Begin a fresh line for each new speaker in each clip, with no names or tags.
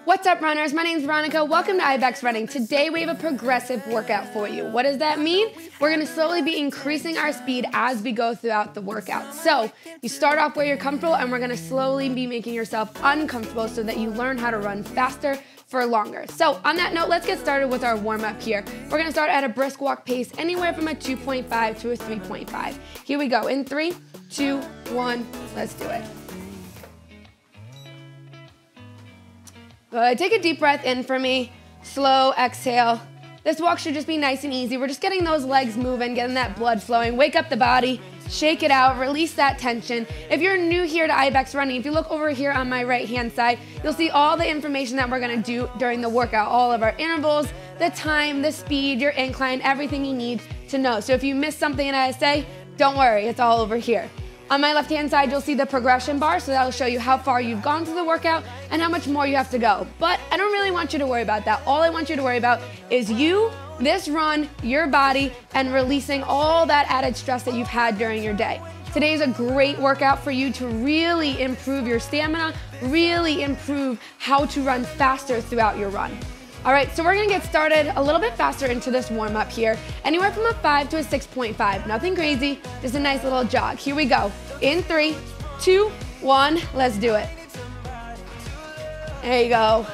What's up, runners? My name is Veronica. Welcome to IBX Running. Today we have a progressive workout for you. What does that mean? We're going to slowly be increasing our speed as we go throughout the workout. So you start off where you're comfortable, and we're going to slowly be making yourself uncomfortable so that you learn how to run faster for longer. So on that note, let's get started with our warm-up here. We're going to start at a brisk walk pace, anywhere from a 2.5 to a 3.5. Here we go. In 3, 2, 1, let's do it. Good. Take a deep breath in for me. Slow exhale. This walk should just be nice and easy. We're just getting those legs moving, getting that blood flowing. Wake up the body, shake it out, release that tension. If you're new here to IBX Running, if you look over here on my right-hand side, you'll see all the information that we're gonna do during the workout, all of our intervals, the time, the speed, your incline, everything you need to know. So if you miss something that I say, don't worry, it's all over here. On my left-hand side, you'll see the progression bar, so that'll show you how far you've gone through the workout and how much more you have to go. But I don't really want you to worry about that. All I want you to worry about is you, this run, your body, and releasing all that added stress that you've had during your day. Today's a great workout for you to really improve your stamina, really improve how to run faster throughout your run. All right, so we're gonna get started a little bit faster into this warm-up here. Anywhere from a 5 to a 6.5. Nothing crazy, just a nice little jog. Here we go. In 3, 2, 1, let's do it. There you go.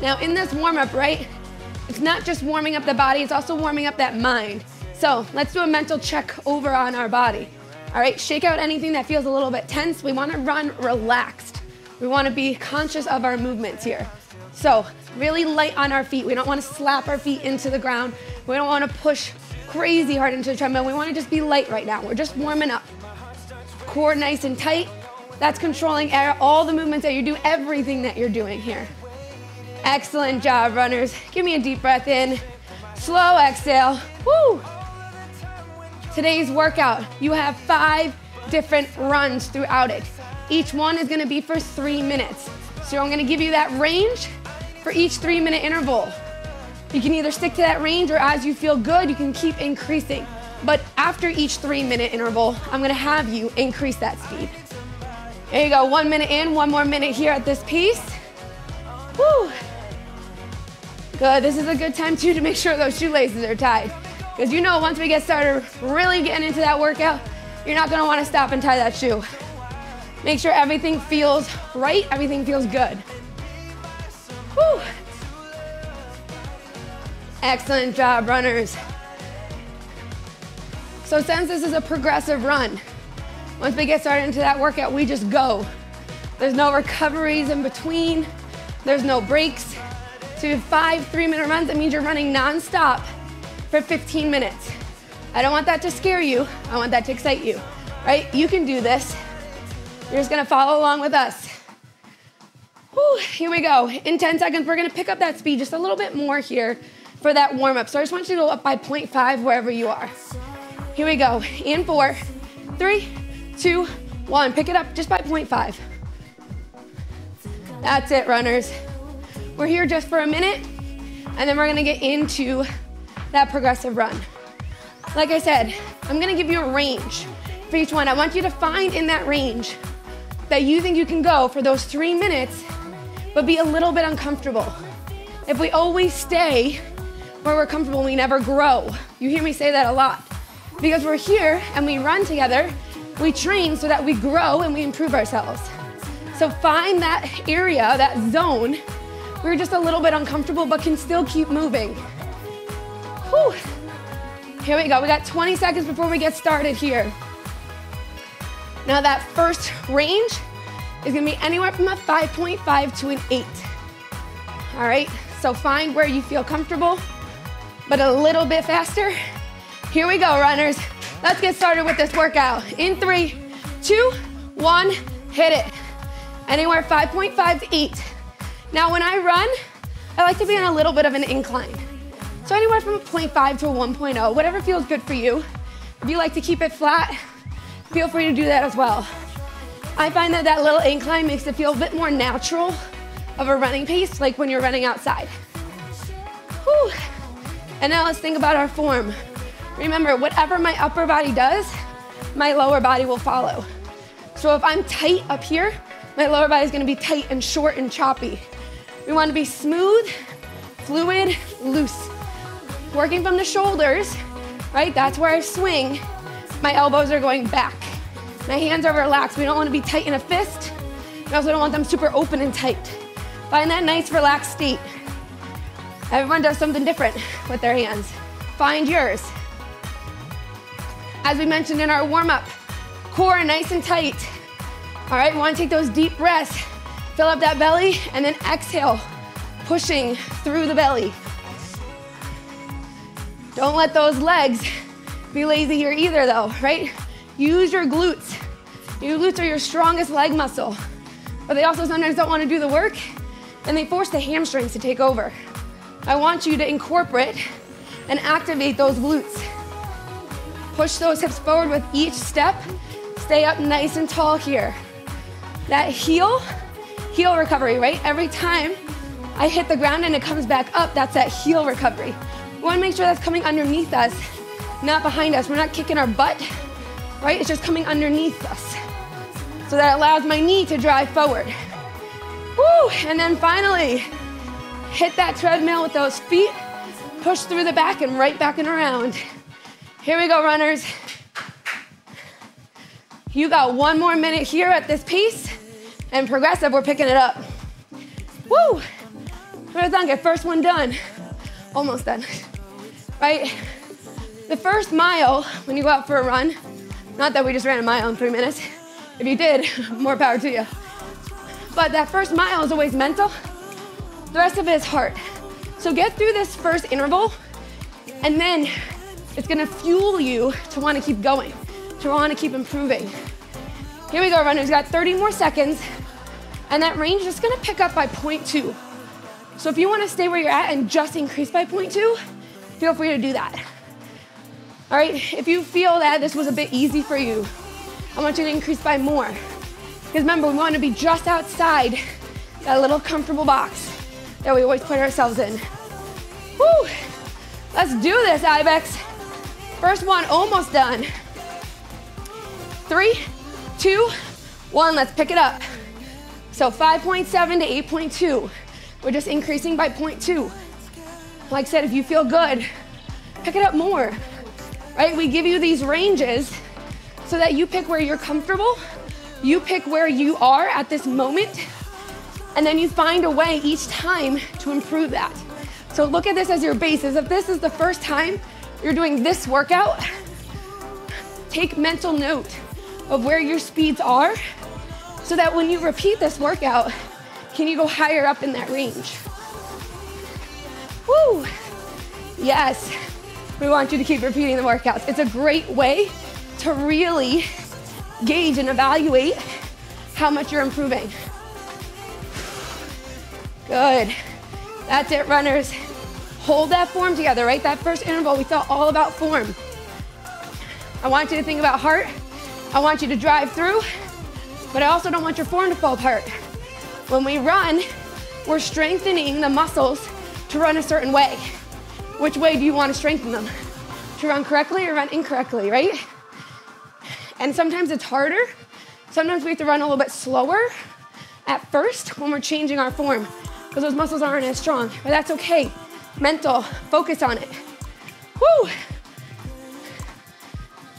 Now in this warm-up, right, it's not just warming up the body, it's also warming up that mind. So let's do a mental check over on our body. All right, shake out anything that feels a little bit tense. We wanna run relaxed. We wanna be conscious of our movements here. So really light on our feet. We don't want to slap our feet into the ground. We don't want to push crazy hard into the treadmill. We want to just be light right now. We're just warming up. Core nice and tight. That's controlling all the movements that you do, everything that you're doing here. Excellent job, runners. Give me a deep breath in. Slow exhale. Woo! Today's workout, you have 5 different runs throughout it. Each one is going to be for 3 minutes. So I'm going to give you that range for each 3-minute interval. You can either stick to that range, or as you feel good, you can keep increasing. But after each 3-minute interval, I'm gonna have you increase that speed. There you go, 1 minute in, 1 more minute here at this pace. Woo! Good, this is a good time too to make sure those shoelaces are tied. Because you know once we get started really getting into that workout, you're not gonna wanna stop and tie that shoe. Make sure everything feels right, everything feels good. Whew. Excellent job, runners. So since this is a progressive run, once we get started into that workout, we just go. There's no recoveries in between. There's no breaks. So you have 5 3-minute runs. That means you're running nonstop for 15 minutes. I don't want that to scare you. I want that to excite you, right? You can do this. You're just gonna follow along with us. Whew, here we go. In 10 seconds, we're gonna pick up that speed just a little bit more here for that warm-up. So I just want you to go up by 0.5 wherever you are. Here we go. In 4, 3, 2, 1. Pick it up just by 0.5. That's it, runners. We're here just for a minute, and then we're gonna get into that progressive run. Like I said, I'm gonna give you a range for each one. I want you to find in that range that you think you can go for those 3 minutes, but be a little bit uncomfortable. If we always stay where we're comfortable, we never grow. You hear me say that a lot. Because we're here and we run together, we train so that we grow and we improve ourselves. So find that area, that zone, where you're just a little bit uncomfortable but can still keep moving. Whew. Here we go, we got 20 seconds before we get started here. Now that first range is gonna be anywhere from a 5.5 to an 8. All right, so find where you feel comfortable, but a little bit faster. Here we go, runners. Let's get started with this workout. In 3, 2, 1, hit it. Anywhere 5.5 to 8. Now when I run, I like to be on a little bit of an incline. So anywhere from a 0.5 to a 1.0, whatever feels good for you. If you like to keep it flat, feel free to do that as well. I find that that little incline makes it feel a bit more natural of a running pace, like when you're running outside. Whew. And now let's think about our form. Remember, whatever my upper body does, my lower body will follow. So if I'm tight up here, My lower body is gonna be tight and short and choppy. We wanna be smooth, fluid, loose. Working from the shoulders, right? That's where I swing. My elbows are going back. My hands are relaxed. We don't wanna be tight in a fist. We also don't want them super open and tight. Find that nice relaxed state. Everyone does something different with their hands. Find yours. As we mentioned in our warm-up, core nice and tight. All right, we wanna take those deep breaths, fill up that belly, and then exhale, pushing through the belly. Don't let those legs be lazy here either though, right? Use your glutes. Your glutes are your strongest leg muscle, but they also sometimes don't wanna do the work, and they force the hamstrings to take over. I want you to incorporate and activate those glutes. Push those hips forward with each step. Stay up nice and tall here. That heel recovery, right? Every time I hit the ground and it comes back up, that's that heel recovery. We wanna make sure that's coming underneath us, not behind us. We're not kicking our butt, right? It's just coming underneath us. So that allows my knee to drive forward. Woo! And then finally, hit that treadmill with those feet, push through the back and right back and around. Here we go, runners. You got 1 more minute here at this pace, and progressive, we're picking it up. Woo! We're done, get first one done. Almost done, right? The first mile, when you go out for a run, not that we just ran a mile in 3 minutes. If you did, more power to you. But that first mile is always mental. The rest of it is heart. So get through this first interval, and then it's gonna fuel you to wanna keep going, to wanna keep improving. Here we go, runners. You got 30 more seconds, and that range is gonna pick up by 0.2. So if you wanna stay where you're at and just increase by 0.2, feel free to do that. All right, if you feel that this was a bit easy for you, I want you to increase by more. Because remember, we wanna be just outside that little comfortable box that we always put ourselves in. Woo! Let's do this, IBX. First one, almost done. 3, 2, 1, let's pick it up. So 5.7 to 8.2. We're just increasing by 0.2. Like I said, if you feel good, pick it up more, right? We give you these ranges so that you pick where you're comfortable, you pick where you are at this moment, and then you find a way each time to improve that. So look at this as your basis. If this is the first time you're doing this workout, take mental note of where your speeds are so that when you repeat this workout, can you go higher up in that range? Woo! Yes, we want you to keep repeating the workouts. It's a great way to really gauge and evaluate how much you're improving. Good. That's it, runners. Hold that form together, right? That first interval, we felt all about form. I want you to think about heart. I want you to drive through, but I also don't want your form to fall apart. When we run, we're strengthening the muscles to run a certain way. Which way do you want to strengthen them? To run correctly or run incorrectly, right? And sometimes it's harder. Sometimes we have to run a little bit slower at first when we're changing our form because those muscles aren't as strong, but that's okay. Mental, focus on it. Woo!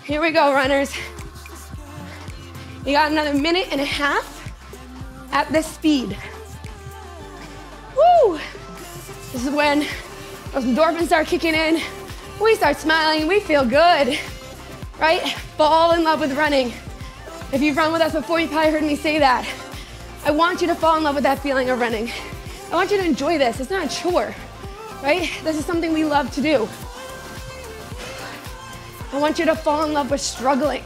Here we go, runners. You got another 1.5 minutes at this speed. Woo! This is when those endorphins start kicking in. We start smiling, we feel good, right? Fall in love with running. If you've run with us before, you probably heard me say that. I want you to fall in love with that feeling of running. I want you to enjoy this. It's not a chore, right? This is something we love to do. I want you to fall in love with struggling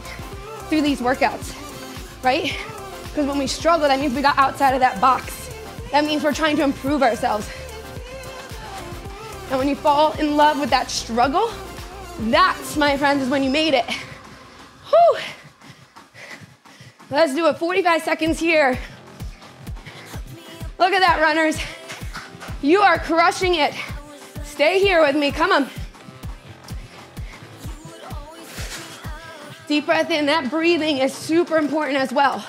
through these workouts, right? Because when we struggle, that means we got outside of that box. That means we're trying to improve ourselves. And when you fall in love with that struggle, that's, my friends, is when you made it. Whew. Let's do it, 45 seconds here. Look at that, runners. You are crushing it. Stay here with me, come on. Deep breath in, that breathing is super important as well.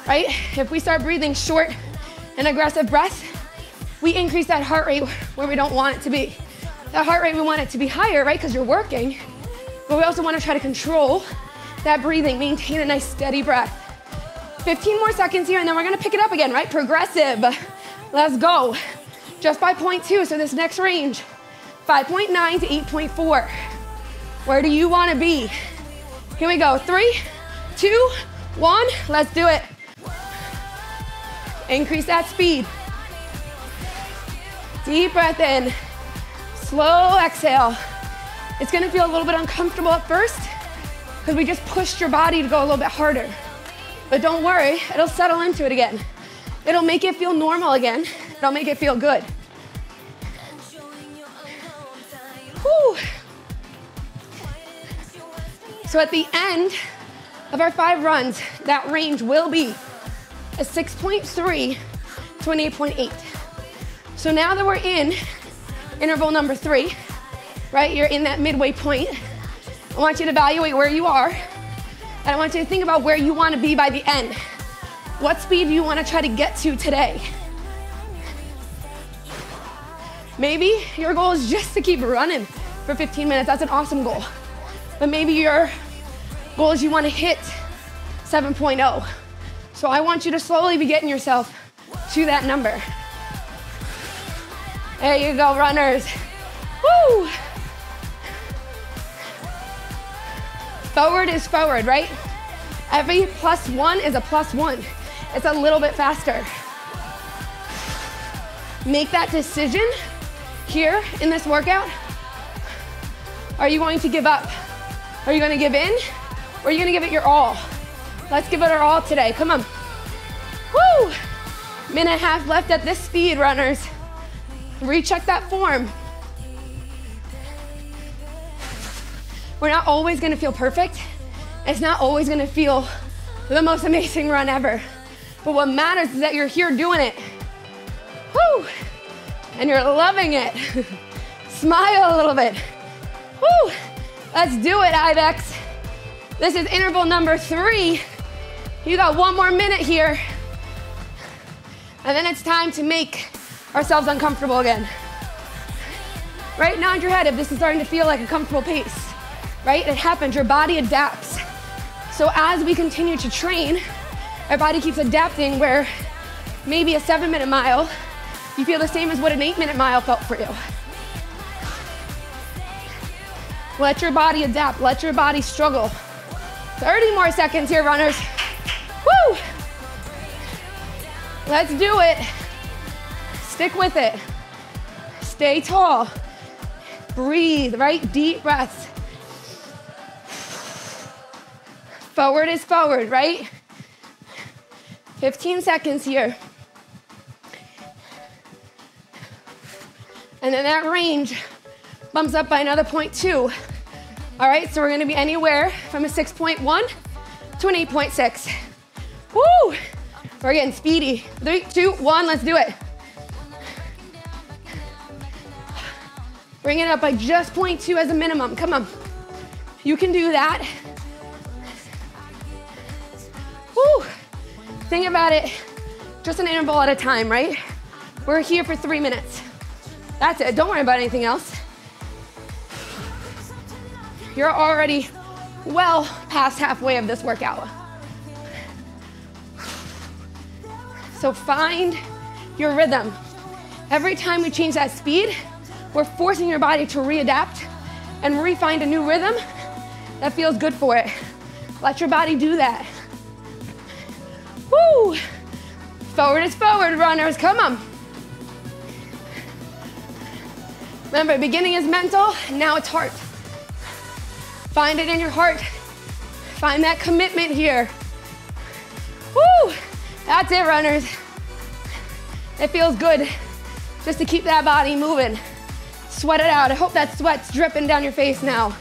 right? If we start breathing short and aggressive breaths, we increase that heart rate where we don't want it to be. That heart rate, we want it to be higher, right? Because you're working, but we also want to try to control that breathing, maintain a nice steady breath. 15 more seconds here, and then we're gonna pick it up again, right? Progressive, let's go. Just by 0.2, so this next range, 5.9 to 8.4. Where do you wanna be? Here we go, 3, 2, 1, let's do it. Increase that speed. Deep breath in, slow exhale. It's gonna feel a little bit uncomfortable at first because we just pushed your body to go a little bit harder. But don't worry, it'll settle into it again. It'll make it feel normal again. It'll make it feel good. Whew. So at the end of our 5 runs, that range will be a 6.3 to an 8.8. So now that we're in interval number 3, right, you're in that midway point, I want you to evaluate where you are, and I want you to think about where you want to be by the end. What speed do you want to try to get to today? Maybe your goal is just to keep running for 15 minutes. That's an awesome goal. But maybe your goal is you want to hit 7.0. So I want you to slowly be getting yourself to that number. There you go, runners. Woo! Forward is forward, right? Every +1 is a +1. It's a little bit faster. Make that decision here in this workout. Are you going to give up? Are you going to give in? Or are you going to give it your all? Let's give it our all today. Come on. Woo! Minute and a half left at this speed, runners. Recheck that form. We're not always gonna feel perfect. It's not always gonna feel the most amazing run ever. But what matters is that you're here doing it. Woo! And you're loving it. Smile a little bit. Woo! Let's do it, IBX. This is interval number 3. You got 1 more minute here. And then it's time to make ourselves uncomfortable again. Right, nod your head if this is starting to feel like a comfortable pace, right? It happens, your body adapts. So as we continue to train, our body keeps adapting where maybe a 7-minute mile, you feel the same as what an 8-minute mile felt for you. Let your body adapt, let your body struggle. 30 more seconds here, runners. Woo! Let's do it. Stick with it. Stay tall. Breathe, right? Deep breaths. Forward is forward, right? 15 seconds here. And then that range bumps up by another 0.2. All right, so we're gonna be anywhere from a 6.1 to an 8.6. Woo! We're getting speedy. 3, 2, 1, let's do it. Bring it up by just 0.2 as a minimum. Come on. You can do that. Woo! Think about it, just an interval at a time, right? We're here for 3 minutes. That's it, don't worry about anything else. You're already well past halfway of this workout. So find your rhythm. Every time we change that speed, we're forcing your body to readapt and re-find a new rhythm that feels good for it. Let your body do that. Woo! Forward is forward, runners, come on. Remember, beginning is mental, now it's heart. Find it in your heart. Find that commitment here. Woo! That's it, runners. It feels good just to keep that body moving. Sweat it out. I hope that sweat's dripping down your face now.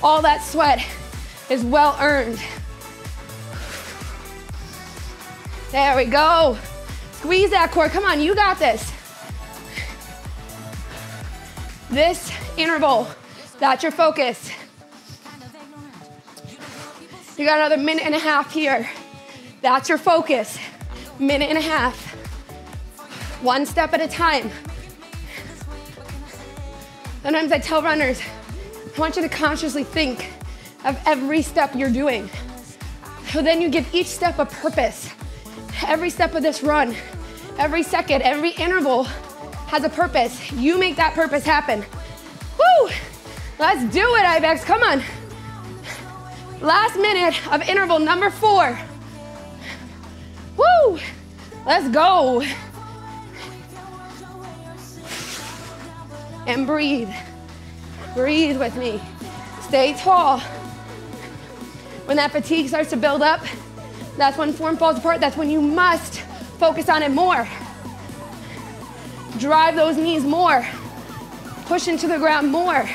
All that sweat is well earned. There we go. Squeeze that core. Come on, you got this. This interval, that's your focus. You got another minute and a half here. That's your focus. Minute and a half. One step at a time. Sometimes I tell runners, I want you to consciously think of every step you're doing. So then you give each step a purpose. Every step of this run, every second, every interval has a purpose. You make that purpose happen. Woo! Let's do it, IBX, come on. Last minute of interval number 4. Woo! Let's go. And breathe. Breathe with me. Stay tall. When that fatigue starts to build up, that's when form falls apart. That's when you must focus on it more. Drive those knees more. Push into the ground more.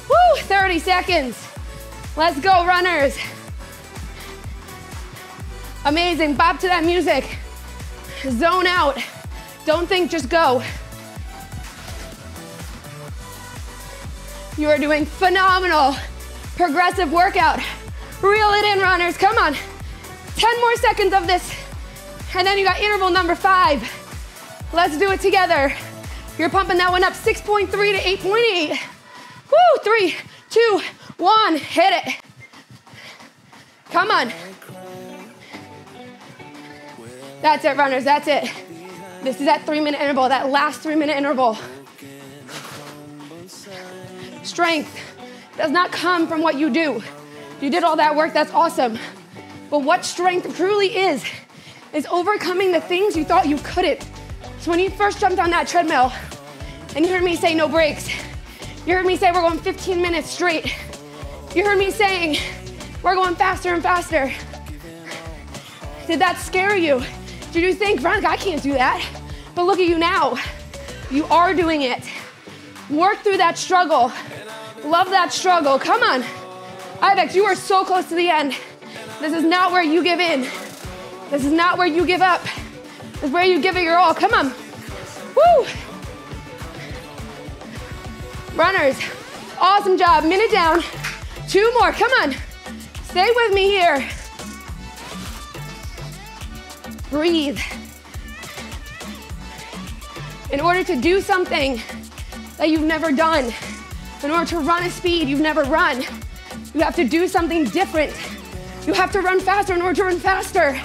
Woo, 30 seconds. Let's go, runners. Amazing, bop to that music. Zone out. Don't think, just go. You are doing phenomenal. Progressive workout. Reel it in, runners, come on. 10 more seconds of this. And then you got interval number 5. Let's do it together. You're pumping that one up 6.3 to 8.8. Woo, 3, 2, 1, hit it. Come on. That's it, runners, that's it. This is that 3-minute interval, that last 3-minute interval. Strength does not come from what you do. You did all that work, that's awesome. But what strength truly is overcoming the things you thought you couldn't. So when you first jumped on that treadmill and you heard me say no breaks, you heard me say we're going 15 minutes straight, you heard me saying we're going faster and faster, did that scare you? Did you think, Veronica, I can't do that? But look at you now. You are doing it. Work through that struggle. Love that struggle. Come on. IBX, you are so close to the end. This is not where you give in. This is not where you give up. This is where you give it your all. Come on. Woo! Runners, awesome job. Minute down. 2 more. Come on. Stay with me here. Breathe. In order to do something that you've never done, in order to run a speed you've never run, you have to do something different. You have to run faster in order to run faster.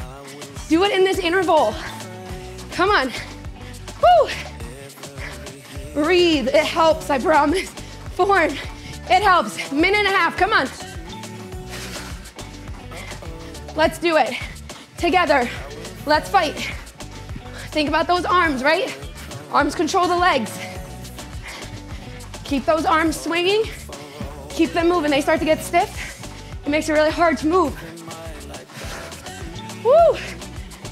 Do it in this interval. Come on. Woo! Breathe. It helps, I promise. Form. It helps. Minute and a half. Come on. Let's do it. Together. Let's fight. Think about those arms, right? Arms control the legs. Keep those arms swinging. Keep them moving. They start to get stiff. It makes it really hard to move. Woo!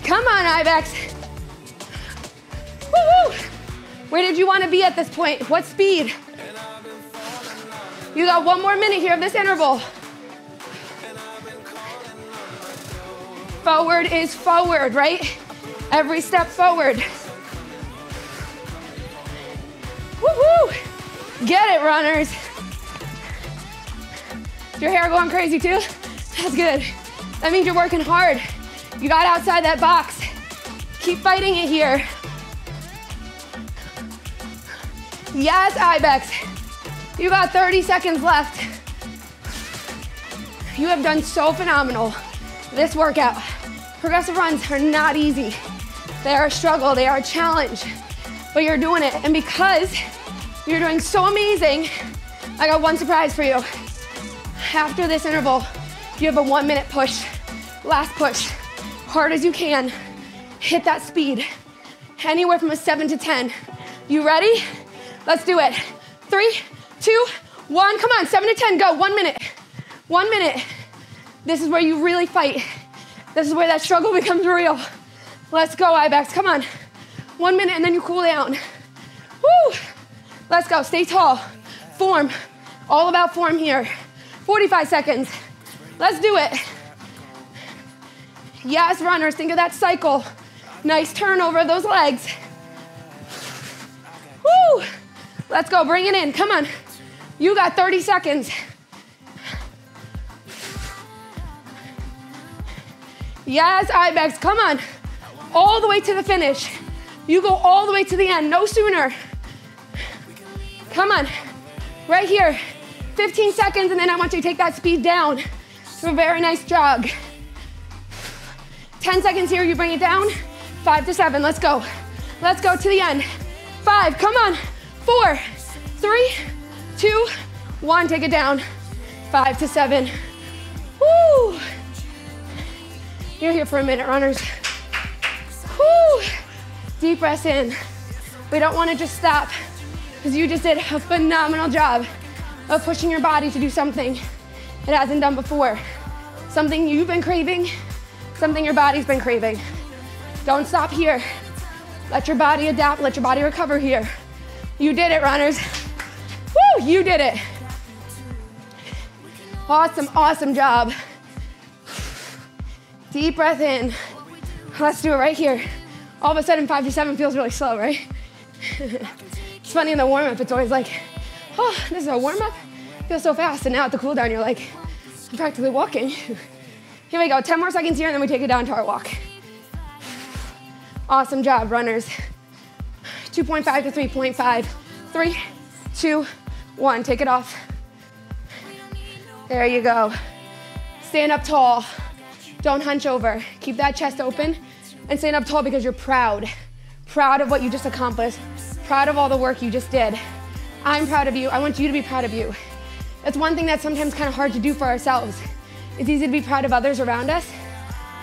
Come on, IBX. Woo-woo! Where did you want to be at this point? What speed? You got 1 more minute here of this interval. Forward is forward, right? Every step forward. Woo-hoo! Get it, runners. Is your hair going crazy too? That's good. That means you're working hard. You got outside that box. Keep fighting it here. Yes, IBX. You got 30 seconds left. You have done so phenomenal this workout. Progressive runs are not easy. They are a struggle, they are a challenge, but you're doing it. And because you're doing so amazing, I got one surprise for you. After this interval, you have a 1-minute push. Last push, hard as you can. Hit that speed, anywhere from a 7 to 10. You ready? Let's do it. 3, 2, 1, come on, 7 to 10, go, 1 minute. 1 minute. This is where you really fight. This is where that struggle becomes real. Let's go, IBX, come on. 1 minute and then you cool down. Woo! Let's go, stay tall. Form, all about form here. 45 seconds. Let's do it. Yes, runners, think of that cycle. Nice turnover of those legs. Woo! Let's go, bring it in, come on. You got 30 seconds. Yes, IBX, come on. All the way to the finish. You go all the way to the end, no sooner. Come on, right here. 15 seconds, and then I want you to take that speed down to a very nice jog. 10 seconds here, you bring it down. 5 to 7, let's go. Let's go to the end. 5, come on. 4, 3, 2, 1, take it down. 5 to 7. Woo! You're here for a minute, runners. Woo! Deep breaths in. We don't want to just stop, because you just did a phenomenal job of pushing your body to do something it hasn't done before. Something you've been craving, something your body's been craving. Don't stop here. Let your body adapt, let your body recover here. You did it, runners. Woo, you did it. Awesome, awesome job. Deep breath in. Let's do it right here. All of a sudden, 5 to 7 feels really slow, right? It's funny in the warm-up, it's always like, oh, this is a warm-up? Feels so fast. And now at the cool down, you're like, I'm practically walking. Here we go, 10 more seconds here, and then we take it down to our walk. Awesome job, runners. 2.5 to 3.5. 3, 2, 1, take it off. There you go. Stand up tall. Don't hunch over. Keep that chest open and stand up tall because you're proud. Proud of what you just accomplished. Proud of all the work you just did. I'm proud of you. I want you to be proud of you. That's one thing that's sometimes kind of hard to do for ourselves. It's easy to be proud of others around us,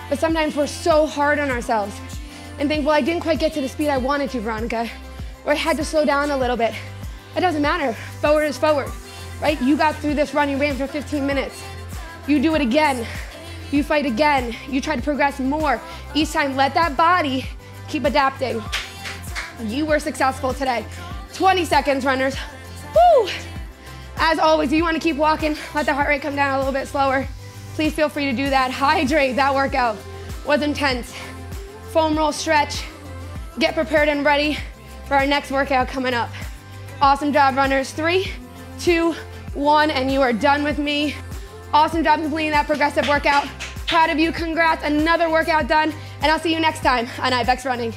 but sometimes we're so hard on ourselves and think, well, I didn't quite get to the speed I wanted to, Veronica, or I had to slow down a little bit. It doesn't matter. Forward is forward, right? You got through this run, you ran for 15 minutes. You do it again. You fight again. You try to progress more. Each time, let that body keep adapting. You were successful today. 20 seconds, runners. Woo! As always, you want to keep walking. Let the heart rate come down a little bit slower. Please feel free to do that. Hydrate. That workout was intense. Foam roll stretch. Get prepared and ready for our next workout coming up. Awesome job, runners. 3, 2, 1, and you are done with me. Awesome job completing that progressive workout. Proud of you. Congrats. Another workout done. And I'll see you next time on IBX Running.